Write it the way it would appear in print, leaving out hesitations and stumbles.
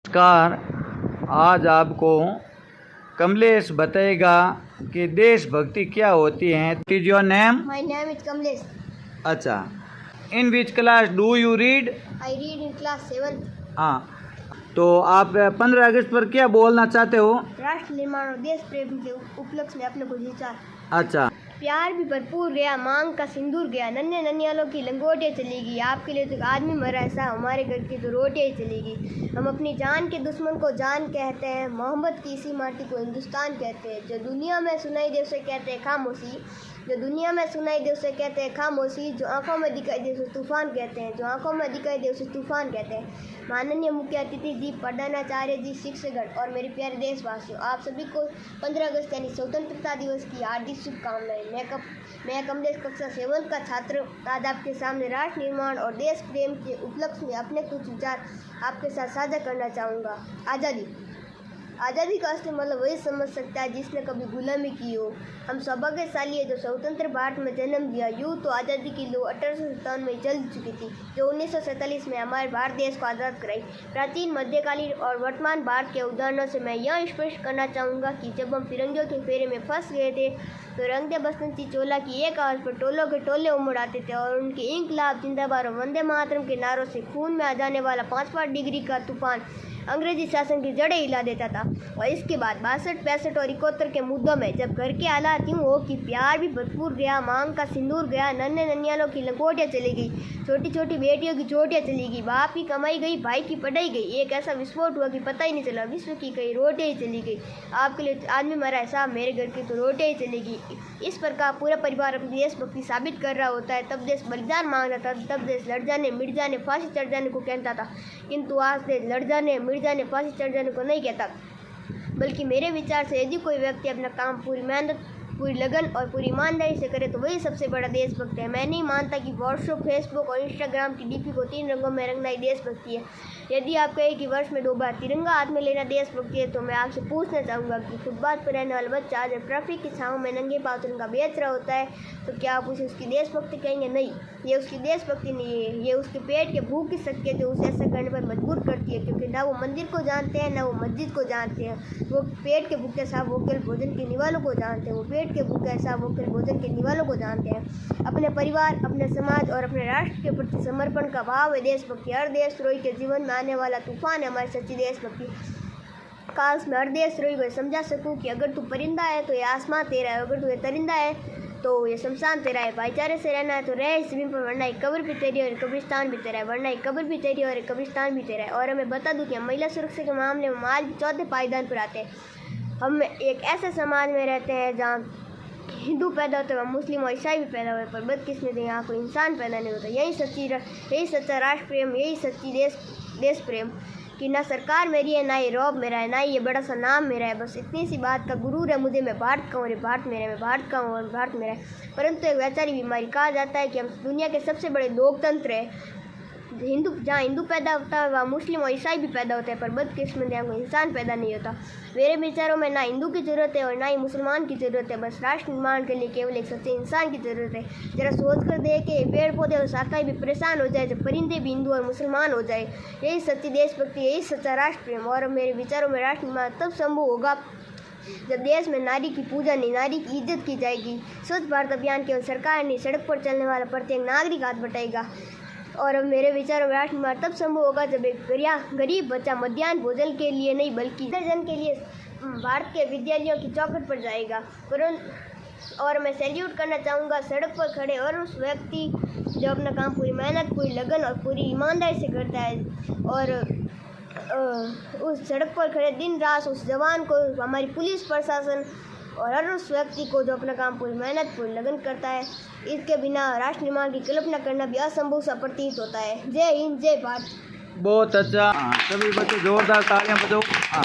नमस्कार। आज आपको कमलेश बताएगा कि देशभक्ति क्या होती है। Is your name? My name is Kamlesh. अच्छा। In which class do you read? I read in class 7th. हाँ, तो आप 15 अगस्त पर क्या बोलना चाहते हो? राष्ट्र निर्माण और देश प्रेम के उपलक्ष्य में अपने कुछ विचार। अच्छा। प्यार भी भरपूर गया, मांग का सिंदूर गया, नन्हे ननियालों की लंगोटियाँ चलेगी। आपके लिए तो आदमी मरा ऐसा, हमारे घर की तो रोटियाँ ही चलेगी। हम अपनी जान के दुश्मन को जान कहते हैं, मोहब्बत की इसी माटी को हिंदुस्तान कहते हैं। जो दुनिया में सुनाई दे उसे कहते हैं खामोशी, जो दुनिया में सुनाई दे उसे कहते हैं खामोशी। जो आंखों में दिखाई दे उसे तूफान कहते हैं, जो आंखों में दिखाई दे उसे तूफान कहते हैं। माननीय मुख्य अतिथि जी, प्रधानाचार्य जी, शिक्षकगण और मेरे प्यारे देशवासियों, आप सभी को 15 अगस्त यानी स्वतंत्रता दिवस की हार्दिक शुभकामनाएं। मैं कमलेश कक्षा 7 का छात्र आज आपके सामने राष्ट्र निर्माण और देश प्रेम के उपलक्ष्य में अपने कुछ विचार आपके साथ साझा करना चाहूँगा। आज़ादी का असली मतलब वही समझ सकता है जिसने कभी गुलामी की हो। हम सौभाग्यशाली है जो स्वतंत्र भारत में जन्म लिया। यूँ तो आज़ादी की लौ 1857 में जल चुकी थी, जो 1947 में हमारे भारत देश को आज़ाद कराई। प्राचीन, मध्यकालीन और वर्तमान भारत के उदाहरणों से मैं यह स्पष्ट करना चाहूँगा कि जब हम फिरंगियों के फेरे में फंस गए थे तो रंग दे बसंती चोला की एक आवाज़ पर टोलों के टोले उमड़ आते थे और उनके इंकलाब, जिंदाबाद और वंदे मातरम के नारों से खून में आ जाने वाला 5 डिग्री का तूफान अंग्रेजी शासन की जड़ें हिला देता था। और इसके बाद 62, 65 और 71 के मुद्दों में जब घर के हालात यूँ हो कि प्यार भी भरपूर गया, मांग का सिंदूर गया, नन्हे ननियालों की लंगोटियाँ चली गई, छोटी छोटी बेटियों की चोटियाँ चली गई, बाप की कमाई गई, भाई की पढ़ाई गई, एक ऐसा विस्फोट हुआ कि पता ही नहीं चला, विश्व की कई रोटियाँ ही चली गई। आपके लिए आदमी मरा है साहब, मेरे घर की तो रोटियाँ ही चली गई। इस प्रकार पूरा परिवार अपनी देशभक्ति साबित कर रहा होता है। तब देश बलिदान मांग रहा था, तब देश लड़ जाने मिट जाने फांसी चढ़ जाने को कहता था, किंतु आज देश लड़ जाने मिट जाने फांसी चढ़ जाने को नहीं कहता, बल्कि मेरे विचार से यदि कोई व्यक्ति अपना काम पूरी मेहनत, पूरी लगन और पूरी ईमानदारी से करे तो वही सबसे बड़ा देशभक्त है। मैं नहीं मानता कि व्हाट्सएप, फेसबुक और इंस्टाग्राम की डीपी को 3 रंगों में रंगना ही देशभक्ति है। यदि आप कहें कि वर्ष में 2 बार तिरंगा हाथ में लेना देशभक्ति है तो मैं आपसे पूछना चाहूँगा कि फुटपाथ पर रहने वाला बच्चा जब ट्रैफिक की छाँव में नंगे पाँव तिरंगा बेच रहा होता है तो क्या आप उसे उसकी देशभक्ति कहेंगे? नहीं, ये उसकी देशभक्ति नहीं है, ये उसके पेट के भूख की शक्ति जो उसे ऐसा करने पर मजबूर करती है, क्योंकि ना वो मंदिर को जानते हैं ना वो मस्जिद को जानते हैं। वो पेट के भूखे साहब वो केवल भोजन के निवालों को जानते हैं, वो पेट के भूखे साहब वो केवल भोजन के निवालों को जानते हैं। अपने परिवार, अपने समाज और अपने राष्ट्र के प्रति समर्पण का भाव है देशभक्ति। हर देशद्रोही के जीवन में आने वाला तूफान है हमारी सच्ची देशभक्ति। काश मैं हर देशद्रोही को समझा सकूं कि अगर तू परिंदा है तो ये आसमान तेरा है, अगर तू ये तरिंदा है तो ये शमशान तेरा है। भाईचारे से रहना है तो रह इस जमीन पर, वरना एक कब्र भी तेरी और कब्रिस्तान भी तेरा है, वरना एक कब्र भी तेरी और एक कब्रिस्तान भी तेरा है। और हमें बता दूं कि हम महिला सुरक्षा के मामले में आज भी 4थे पायदान पर आते हैं। हम एक ऐसे समाज में रहते हैं जहाँ हिंदू पैदा होते हैं, मुस्लिम और ईसाई भी पैदा होते हैं, पर बदकिस्मती यहाँ कोई इंसान पैदा नहीं होता। यही सच्चा राष्ट्र प्रेम, यही सच्ची देश प्रेम कि ना सरकार मेरी है, ना ये रौब मेरा है, ना ही ये बड़ा सा नाम मेरा है। बस इतनी सी बात का गुरूर है मुझे, मैं भारत का हूँ और भारत मेरा है, मैं भारत का हूँ और भारत मेरा है। परंतु एक वैचारिक बीमारी कहा जाता है कि हम दुनिया के सबसे बड़े लोकतंत्र है। जहाँ हिंदू पैदा होता है वहाँ मुस्लिम और ईसाई भी पैदा होते हैं, पर बदकिस्मती यहाँ कोई इंसान पैदा नहीं होता। मेरे विचारों में ना हिंदू की ज़रूरत है और ना ही मुसलमान की ज़रूरत है, बस राष्ट्र निर्माण के लिए केवल एक सच्चे इंसान की ज़रूरत है। जरा सोच कर देखे, पेड़ पौधे और शाखाएँ भी परेशान हो जाए, जब परिंदे भी हिंदू और मुसलमान हो जाए। यही सच्ची देशभक्ति, यही सच्चा राष्ट्र प्रेम। और मेरे विचारों में राष्ट्र निर्माण तब संभव होगा जब देश में नारी की पूजा नहीं, नारी की इज्जत की जाएगी। स्वच्छ भारत अभियान केवल सरकार नहीं, सड़क पर चलने वाला प्रत्येक नागरिक हाथ बटाएगा। और अब मेरे विचारों में राष्ट्र निर्माण तब संभव होगा जब एक गरीब बच्चा मध्याह्न भोजन के लिए नहीं बल्कि दर्जन के लिए भारत के विद्यालयों की चौखट पर जाएगा। और मैं सैल्यूट करना चाहूँगा सड़क पर खड़े और उस व्यक्ति जो अपना काम पूरी मेहनत, पूरी लगन और पूरी ईमानदारी से करता है, और उस सड़क पर खड़े दिन रात उस जवान को, हमारी पुलिस प्रशासन और हर उस व्यक्ति को जो अपना काम पूरी मेहनत, पूरी लगन करता है। इसके बिना राष्ट्र निर्माण की कल्पना करना भी असंभव सा प्रतीत होता है। जय हिंद, जय भारत। बहुत अच्छा। सभी बच्चे जोरदार तालियां बजाओ। हाँ।